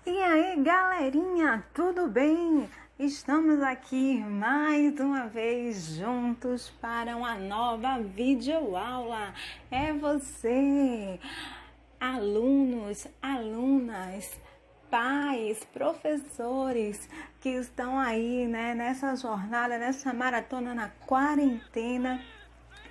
E aí, galerinha, tudo bem? Estamos aqui mais uma vez juntos para uma nova videoaula. É você, alunos, alunas, pais, professores que estão aí, nessa jornada, nessa maratona na quarentena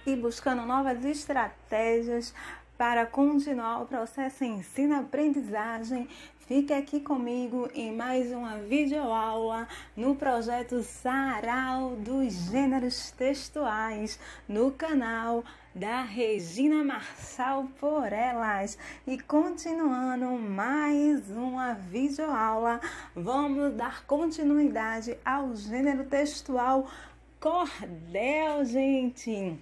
e buscando novas estratégias para continuar o processo ensino-aprendizagem. Fique aqui comigo em mais uma videoaula no projeto Sarau dos Gêneros Textuais, no canal da Regina Marçal por Elas. E continuando mais uma videoaula, vamos dar continuidade ao gênero textual cordel, gente.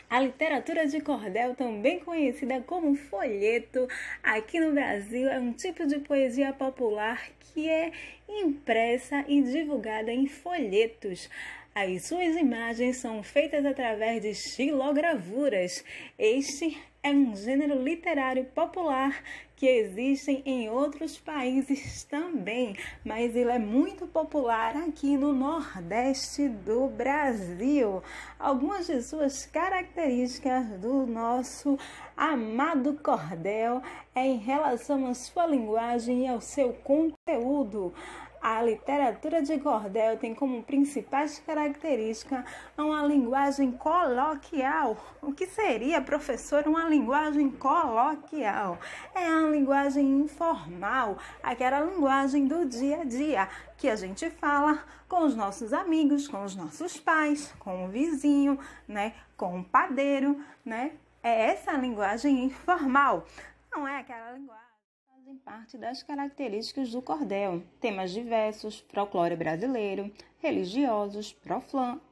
A literatura de cordel, também conhecida como folheto, aqui no Brasil é um tipo de poesia popular que é impressa e divulgada em folhetos. As suas imagens são feitas através de xilogravuras. Este é um gênero literário popular que existe em outros países também, mas ele é muito popular aqui no Nordeste do Brasil. Algumas de suas características do nosso amado cordel é em relação à sua linguagem e ao seu conteúdo. A literatura de cordel tem como principais características uma linguagem coloquial. O que seria, professor, uma linguagem coloquial? É uma linguagem informal, aquela linguagem do dia a dia, que a gente fala com os nossos amigos, com os nossos pais, com o vizinho, com o padeiro, É essa a linguagem informal, não é aquela linguagem. Fazem parte das características do cordel: temas diversos, folclore brasileiro, religiosos,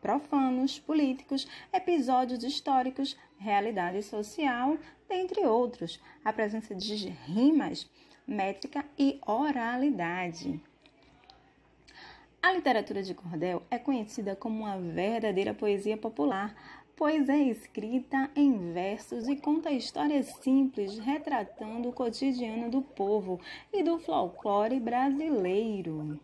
profanos, políticos, episódios históricos, realidade social, dentre outros. A presença de rimas, métrica e oralidade. A literatura de cordel é conhecida como uma verdadeira poesia popular, pois é escrita em versos e conta histórias simples retratando o cotidiano do povo e do folclore brasileiro.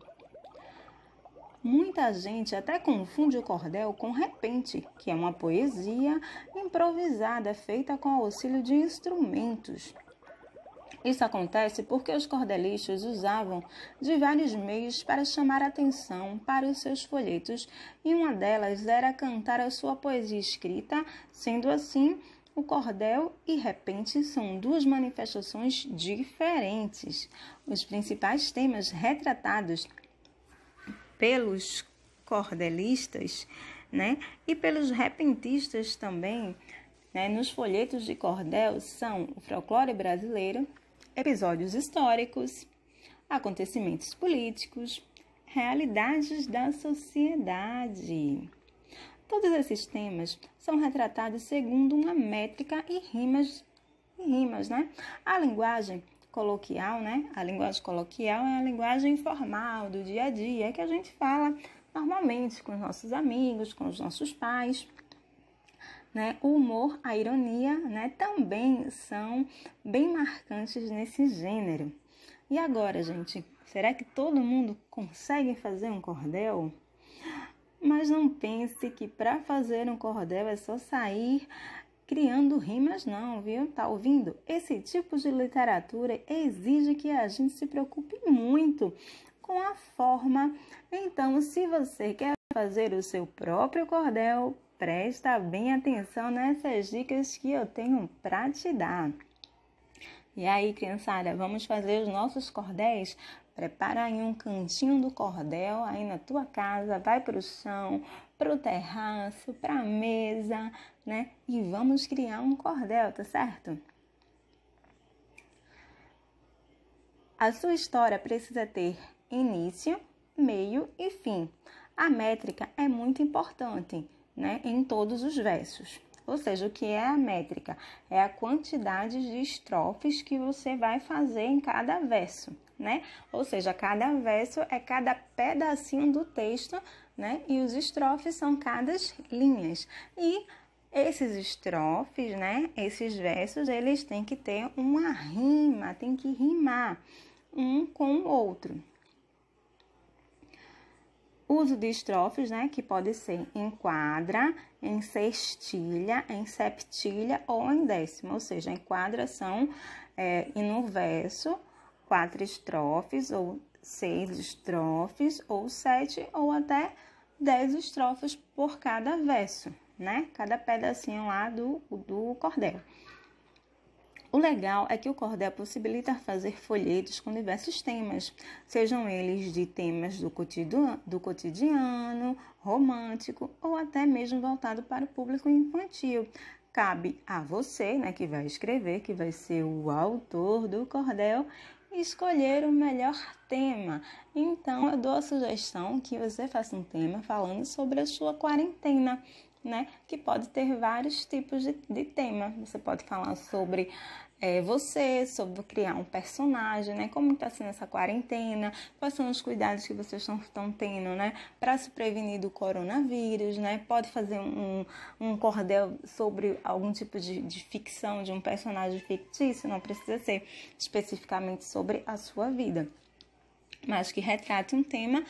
Muita gente até confunde o cordel com repente, que é uma poesia improvisada feita com auxílio de instrumentos. Isso acontece porque os cordelistas usavam de vários meios para chamar a atenção para os seus folhetos, e uma delas era cantar a sua poesia escrita. Sendo assim, o cordel e repente são duas manifestações diferentes. Os principais temas retratados pelos cordelistas, e pelos repentistas também, nos folhetos de cordel são o folclore brasileiro, episódios históricos, acontecimentos políticos, realidades da sociedade. Todos esses temas são retratados segundo uma métrica e rimas, A linguagem coloquial, A linguagem coloquial é a linguagem informal do dia a dia, que a gente fala normalmente com os nossos amigos, com os nossos pais. O humor, a ironia, também são bem marcantes nesse gênero. E agora, gente, será que todo mundo consegue fazer um cordel? Mas não pense que para fazer um cordel é só sair criando rimas não, viu? Tá ouvindo? Esse tipo de literatura exige que a gente se preocupe muito com a forma. Então, se você quer fazer o seu próprio cordel, presta bem atenção nessas dicas que eu tenho para te dar. E aí, criançada, vamos fazer os nossos cordéis? Prepara aí um cantinho do cordel aí na tua casa, vai para o chão, para o terraço, para a mesa, E vamos criar um cordel, tá certo? A sua história precisa ter início, meio e fim. A métrica é muito importante, em todos os versos. Ou seja, o que é a métrica? É a quantidade de estrofes que você vai fazer em cada verso, né? Ou seja, cada verso é cada pedacinho do texto, né? E os estrofes são cada linhas. E esses estrofes, né? Esses versos, eles têm que ter uma rima, tem que rimar um com o outro. Uso de estrofes, né, que pode ser em quadra, em sextilha, em septilha ou em décima. Ou seja, em quadra são, e no verso, 4 estrofes ou 6 estrofes ou 7 ou até 10 estrofes por cada verso, né? Cada pedacinho lá do cordel. O legal é que o cordel possibilita fazer folhetos com diversos temas, sejam eles de temas do cotidiano, romântico ou até mesmo voltado para o público infantil. Cabe a você, né, que vai escrever, que vai ser o autor do cordel, escolher o melhor tema. Então, eu dou a sugestão que você faça um tema falando sobre a sua quarentena, né? Que pode ter vários tipos de tema. Você pode falar sobre você, sobre criar um personagem, né? Como está sendo essa quarentena, quais são os cuidados que vocês estão tendo, né? Para se prevenir do coronavírus, né? Pode fazer um cordel sobre algum tipo de ficção, de um personagem fictício, não precisa ser especificamente sobre a sua vida, mas que retrate um tema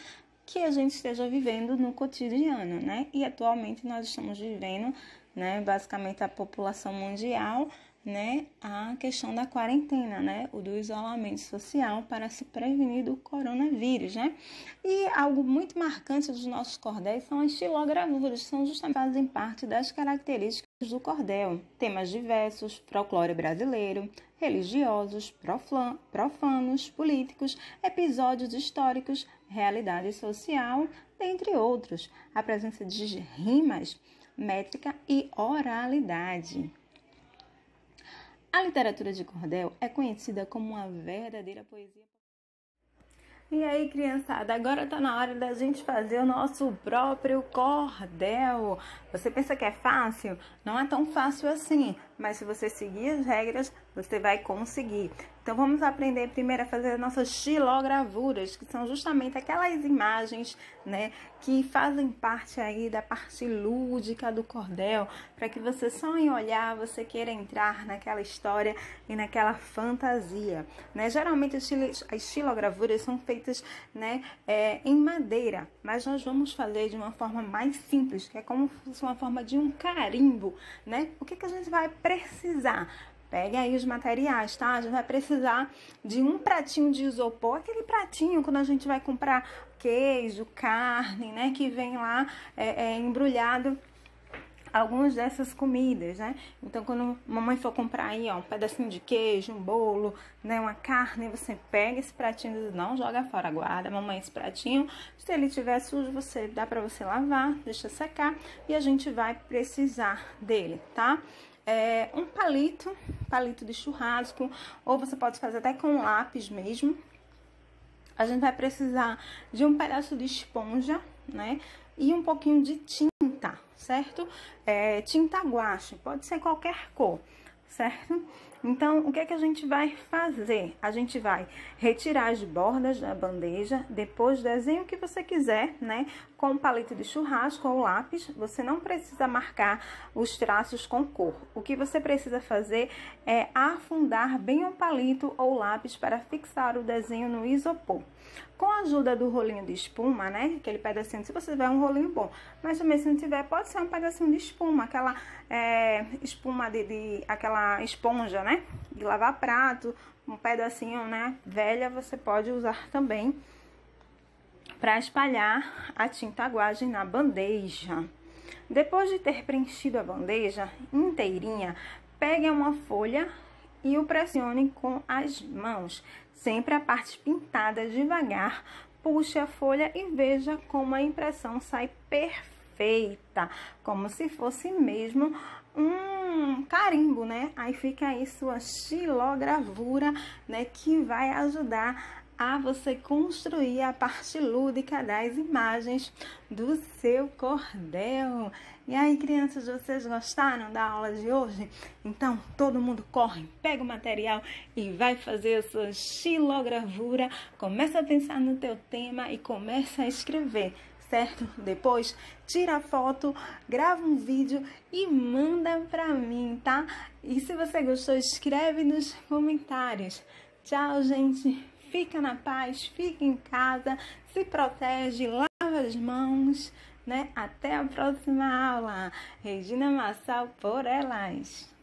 que a gente esteja vivendo no cotidiano, né? E atualmente nós estamos vivendo, né, basicamente a população mundial, né, a questão da quarentena, né, o do isolamento social para se prevenir do coronavírus, né? E algo muito marcante dos nossos cordéis são as xilogravuras, que são justamente fazem parte das características do cordel. Temas diversos, folclore brasileiro, religiosos, profanos, políticos, episódios históricos, realidade social, dentre outros. A presença de rimas, métrica e oralidade. A literatura de cordel é conhecida como uma verdadeira poesia. E aí, criançada, agora tá na hora da gente fazer o nosso próprio cordel. Você pensa que é fácil? Não é tão fácil assim, mas se você seguir as regras, você vai conseguir. Então, vamos aprender primeiro a fazer as nossas xilogravuras, que são justamente aquelas imagens, né, que fazem parte aí da parte lúdica do cordel, para que você só em olhar, você queira entrar naquela história e naquela fantasia, né? Geralmente as xilogravuras são feitas, né, em madeira, mas nós vamos fazer de uma forma mais simples, que é como se fosse uma forma de um carimbo, né? O que a gente vai precisar? Pegue aí os materiais, tá? A gente vai precisar de um pratinho de isopor, aquele pratinho quando a gente vai comprar queijo, carne, né? Que vem lá embrulhado algumas dessas comidas, né? Então, quando a mamãe for comprar aí, ó, um pedacinho de queijo, um bolo, né, uma carne, você pega esse pratinho, não joga fora, guarda, mamãe, esse pratinho, se ele tiver sujo, dá pra você lavar, deixa secar, e a gente vai precisar dele, tá? Um palito de churrasco, ou você pode fazer até com lápis mesmo. A gente vai precisar de um pedaço de esponja, né? E um pouquinho de tinta, certo? Tinta guache, pode ser qualquer cor, certo? Então, o que é que a gente vai fazer? A gente vai retirar as bordas da bandeja, depois desenho o que você quiser, né? Com um palito de churrasco ou lápis, você não precisa marcar os traços com cor. O que você precisa fazer é afundar bem um palito ou lápis para fixar o desenho no isopor. Com a ajuda do rolinho de espuma, né? Aquele pedacinho, se você tiver um rolinho bom. Mas também, se não tiver, pode ser um pedacinho de espuma, aquela espuma aquela esponja, né? De lavar prato, um pedacinho, né? Velha, você pode usar também para espalhar a tinta guache na bandeja. Depois de ter preenchido a bandeja inteirinha, pegue uma folha e o pressione com as mãos. Sempre a parte pintada devagar, puxe a folha e veja como a impressão sai perfeita, como se fosse mesmo um carimbo, né? Aí fica aí sua xilogravura, né? Que vai ajudar a você construir a parte lúdica das imagens do seu cordel. E aí, crianças, vocês gostaram da aula de hoje? Então, todo mundo corre, pega o material e vai fazer a sua xilogravura. Começa a pensar no teu tema e começa a escrever, certo? Depois, tira a foto, grava um vídeo e manda pra mim, tá? E se você gostou, escreve nos comentários. Tchau, gente! Fica na paz, fica em casa, se protege, lava as mãos, né? Até a próxima aula. Regina Massal por Elas.